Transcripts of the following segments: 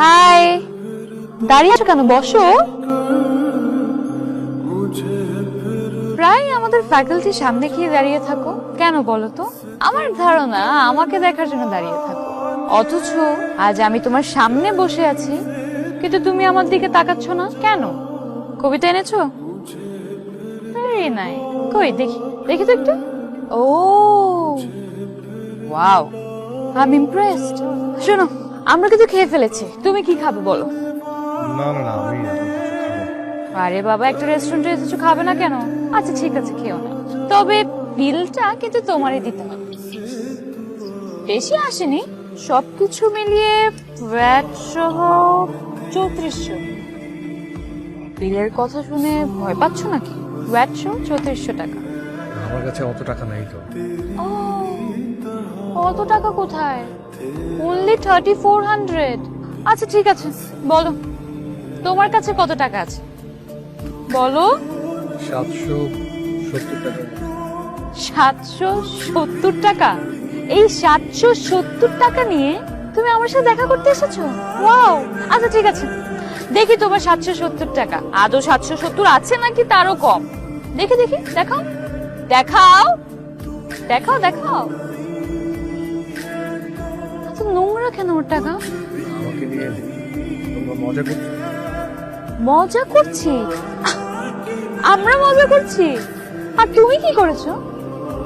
High, দাঁড়িয়ে আছো কেন? বসো। প্রায় আমাদের ফ্যাকাল্টির সামনে গিয়ে দাঁড়িয়ে থাকো কেন বলো তো? আমার ধারণা আমাকে দেখার জন্য দাঁড়িয়ে থাকো, অথচ আজ আমি তোমার সামনে বসে আছি কিন্তু তুমি আমার দিকে তাকাচ্ছ না কেন? কবিতা এনেছো? Very nice. কই দেখি দেখি তো একটু। ও ওয়াও, আই এম ইমপ্রেসড। শোনো, আমরা কিন্তু খেয়ে ফেলেছি, তুমি কি খাবে বলো? না না না, আমি এখন কিছু খাবো। আরে বাবা, একটা রেস্টুরেন্টে এসেছো, খাবে না কেন? আচ্ছা ঠিক আছে, খেও না, তবে বিলটা কিন্তু তোমারই দিতে হবে। বেশি আসেনি, সবকিছু মিলিয়ে ভ্যাট সহ 3400। বিলের কথা শুনে ভয় পাচ্ছ নাকি? ভ্যাট সহ 3400 টাকা। আমার কাছে অত টাকা নাই তো। ও, অত টাকা কোথায়? অনলি 3400। আচ্ছা ঠিক আছে, বলো তোমার কাছে কত টাকা আছে বলো। 770 টাকা। 770 টাকা? এই 770 টাকা নিয়ে তুমি আমার সাথে দেখা করতে এসেছো? ওয়াও, আচ্ছা ঠিক আছে, দেখি তোমার 770 টাকা আদৌ 770 আছে নাকি তারও কম। দেখি দেখি, দেখাও দেখাও দেখাও দেখাও। এত নোংরা কেন ওর টাকা? আমাকে নিয়ে তোমরা মজা করছো? মজা করছি? আমরা মজা করছি? আর তুমি কি করেছো?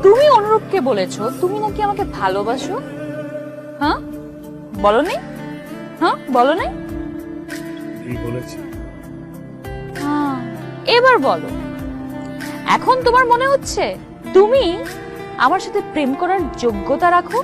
তুমি অনুরূপকে বলেছো তুমি নাকি আমাকে ভালোবাসো। হ্যাঁ বলনি? হ্যাঁ বলনি? কি বলেছি? হ্যাঁ, এবার বলো। এখন তোমার মনে হচ্ছে তুমি আমার সাথে প্রেম করার যোগ্যতা রাখো?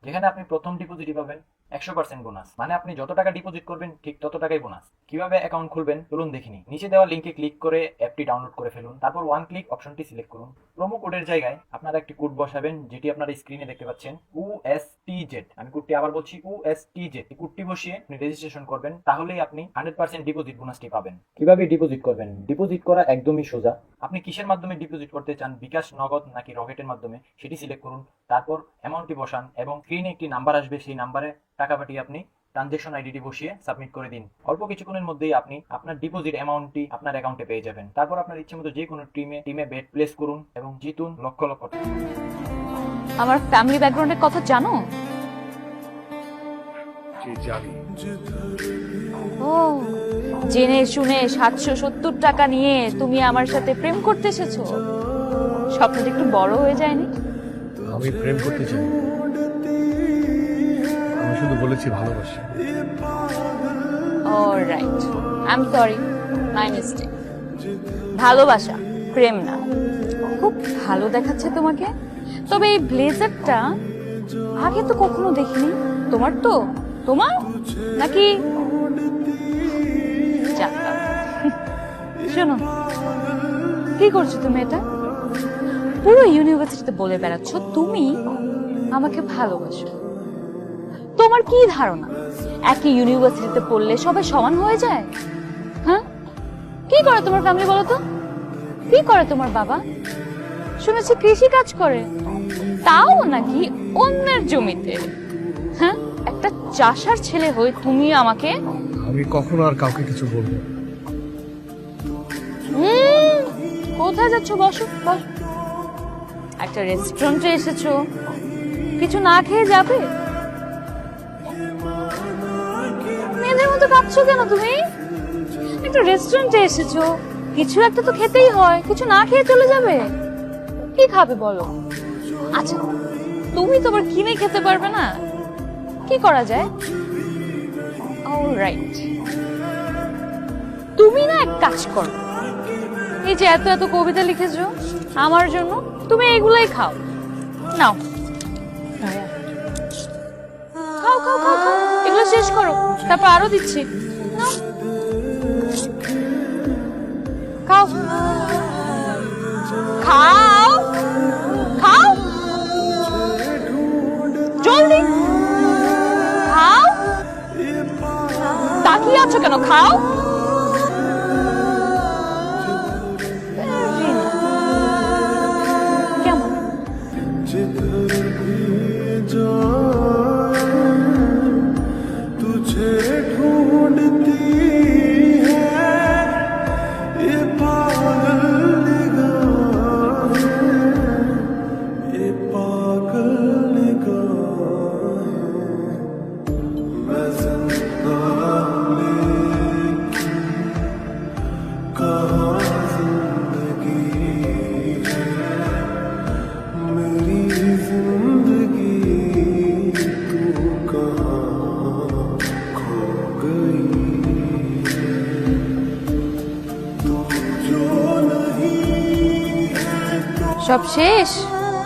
যেখানে আপনি প্রথম ডিপোজিটই পাবেন 100% বোনাস, মানে আপনি যত টাকা ডিপোজিট করবেন ঠিক তত টাকাই বোনাস। কিভাবে অ্যাকাউন্ট খুলবেন চলুন দেখিনি। নিচে দেওয়া লিংকে ক্লিক করে অ্যাপটি ডাউনলোড করে ফেলুন, তারপর ওয়ান ক্লিক অপশনটি সিলেক্ট করুন। প্রোমো কোডের জায়গায় আপনারা একটি কোড বসাবেন, যেটি আপনারা স্ক্রিনে দেখতে পাচ্ছেন, USTZ। আমি কোডটি আবার বলছি, USTZ। এই কোডটি বসিয়ে আপনি রেজিস্ট্রেশন করবেন, তাহলেই আপনি 100% ডিপোজিট বোনাসটি পাবেন। কিভাবে ডিপোজিট করবেন? ডিপোজিট করা একদমই সোজা। আপনি কিসের মাধ্যমে ডিপোজিট করতে চান, বিকাশ, নগদ নাকি রকেটের মাধ্যমে, সেটি সিলেক্ট করুন, তারপর অ্যামাউন্টটি বসান এবং স্ক্রিনে একটি নাম্বার আসবে, সেই নাম্বারে টাকা পাঠিয়ে আপনি ট্রানজেকশন আইডিটি বসিয়ে সাবমিট করে দিন। অল্প কিছুক্ষণের মধ্যেই আপনি আপনার ডিপোজিট অ্যামাউন্টটি আপনার অ্যাকাউন্টে পেয়ে যাবেন। তারপর আপনার ইচ্ছে মতো যে কোনো টিমে বেট প্লেস করুন এবং জিতুন লক্ষ লক্ষ টাকা। আমার ফ্যামিলি ব্যাকগ্রাউন্ডের কথা জানো? কি জানি? ও, জেনে শুনে 770 টাকা নিয়ে তুমি আমার সাথে প্রেম করতে এসেছো? স্বপ্নটা একটু বড় হয়ে যায়নি? আমি প্রেম করতে চাই, আমি শুধু বলেছি ভালোবাসি। Alright, I am sorry, my mistake. ভালোবাসা, প্রেম না। খুব ভালো দেখাচ্ছে তোমাকে, তবে এই ব্লেজারটা আগে তো কখনো দেখিনি। তোমার তো? তোমার নাকি? জানতাম। শোনো, কি করছো তুমি এটা? পুরো ইউনিভার্সিটিতে বলে বেড়াচ্ছ তুমি আমাকে ভালোবাসো। তোমার কি ধারণা একই ইউনিভার্সিটিতে পড়লে সবাই সমান হয়ে যায়? হ্যাঁ, কি করে তোমার ফ্যামিলি বলো তো? কি করে তোমার বাবা? শুনেছি কৃষি কাজ করে, তাও নাকি অন্যের জমিতে। হ্যাঁ, একটা চাষার ছেলে হয়ে তুমি আমাকে? আমি কখনো আর কাউকে কিছু বলবো না। কোথায় যাচ্ছ? বসো বসো। একটা রেস্টুরেন্টে এসেছো, কিছু না খেয়ে যাবে? মেয়েদের মতো কাঁদছো কেন তুমি? একটা রেস্টুরেন্টে এসেছো, কিছু একটা তো খেতেই হয়, কিছু না খেয়ে চলে যাবে? কি খাবে বলো? আচ্ছা, তুমি তো আবার কিনে খেতে পারবে না, কি করা যায়? অলরাইট, তুমি না এক কাজ করো, এই যে এত এত কবিতা লিখেছো আমার জন্য, তুমি এগুলাই খাও। নাও, খাও খাও খাও খাও, এগুলো শেষ করো, তারপর আরো দিচ্ছি। নাও, খাও খাও খাও, জলদি খাও। খাও। কেমন? तुझे ढूंढती है ये पागल निगाहें, ये पागल निगाहें। मैं जिंदा लेकिन कहाँ जिंदगी है, मेरी जिंदगी तू कहाँ खो गई। तू जो नहीं है तो সব শেষ?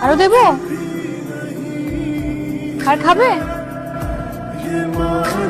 আরো দেবো? আর খাবে? ये मान